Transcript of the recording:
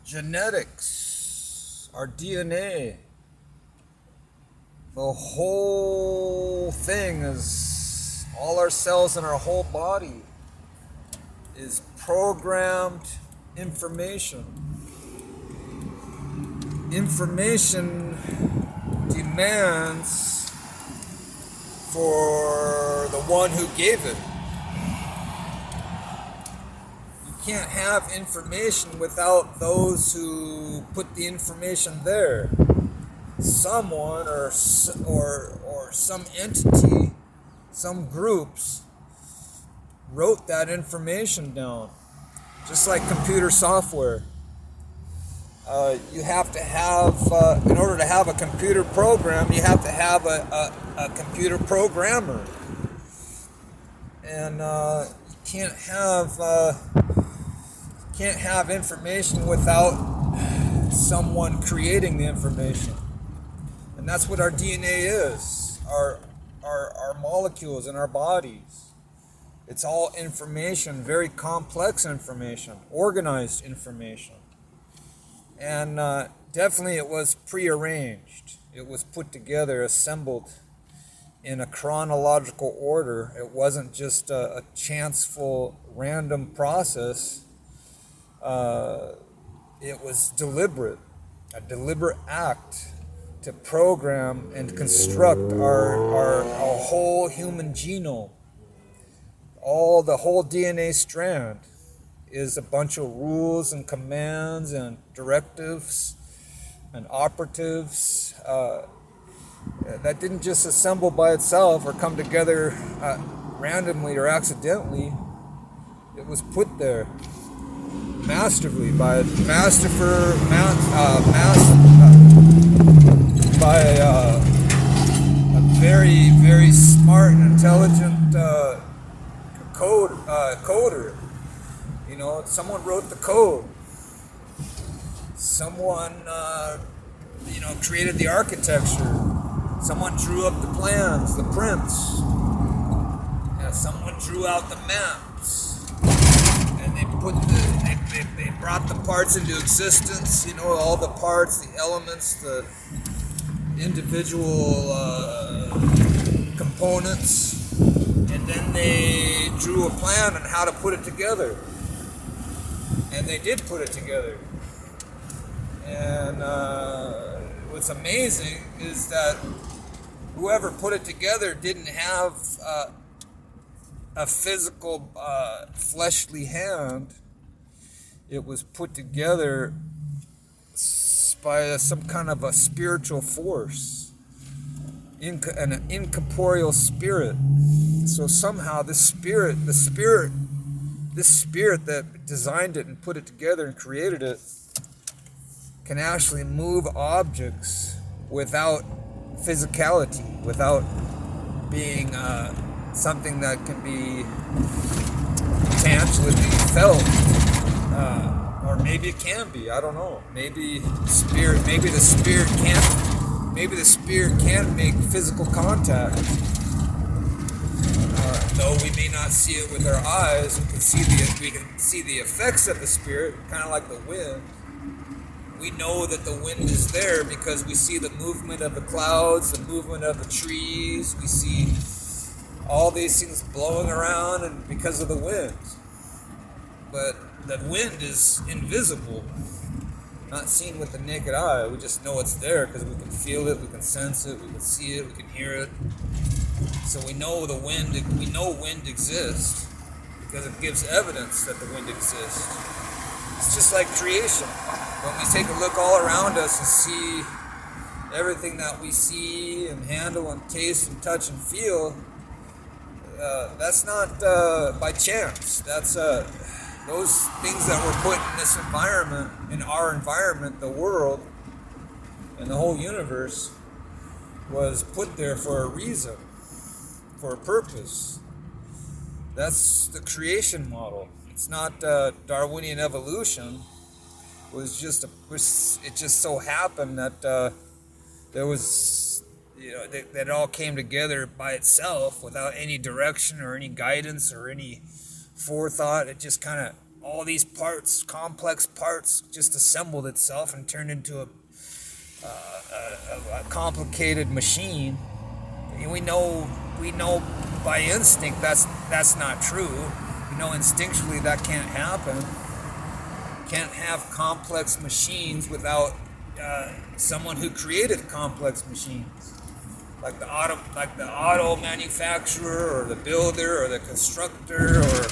genetics, our DNA, the whole thing is, all our cells in our whole body is programmed information. Information demands for the one who gave it. You can't have information without those who put the information there. Someone or some entity, some groups wrote that information down, just like computer software. You have to have, in order to have a computer program, you have to have a computer programmer. And you can't have information without someone creating the information. And that's what our DNA is, our molecules in our bodies. It's all information, very complex information, organized information. And definitely it was prearranged. It was put together, assembled in a chronological order. It wasn't just a chanceful, random process. It was deliberate, a deliberate act to program and construct our whole human genome. The whole DNA strand is a bunch of rules and commands and directives and operatives that didn't just assemble by itself or come together randomly or accidentally. It was put there masterfully by a very, very smart and intelligent coder. You know, someone wrote the code. Someone, created the architecture. Someone drew up the plans, the prints. Yeah, someone drew out the maps. And they brought the parts into existence. You know, all the parts, the elements, the individual components. And then they drew a plan on how to put it together. And they did put it together. And what's amazing is that whoever put it together didn't have a physical, fleshly hand. It was put together by some kind of a spiritual force, an incorporeal spirit. So somehow this spirit that designed it and put it together and created it can actually move objects without physicality, without being something that can be tangibly felt. Or maybe it can be, I don't know. Maybe the spirit can't make physical contact. Though we may not see it with our eyes, we can see the effects of the spirit, kind of like the wind. We know that the wind is there because we see the movement of the clouds, the movement of the trees. We see all these things blowing around, and because of the wind. But the wind is invisible, not seen with the naked eye. We just know it's there because we can feel it, we can sense it, we can see it, we can hear it. So we know wind exists because it gives evidence that the wind exists. It's just like creation. When we take a look all around us and see everything that we see and handle and taste and touch and feel, that's not by chance. That's those things that were put in this environment, in our environment, the world, and the whole universe, was put there for a reason, for a purpose. That's the creation model. It's not Darwinian evolution. It just so happened that there was, that it all came together by itself without any direction or any guidance or any forethought. It just kind of all these parts, complex parts, just assembled itself and turned into a complicated machine. We know by instinct that's not true. We know instinctually that can't happen. Can't have complex machines without someone who created complex machines, like the auto manufacturer or the builder or the constructor or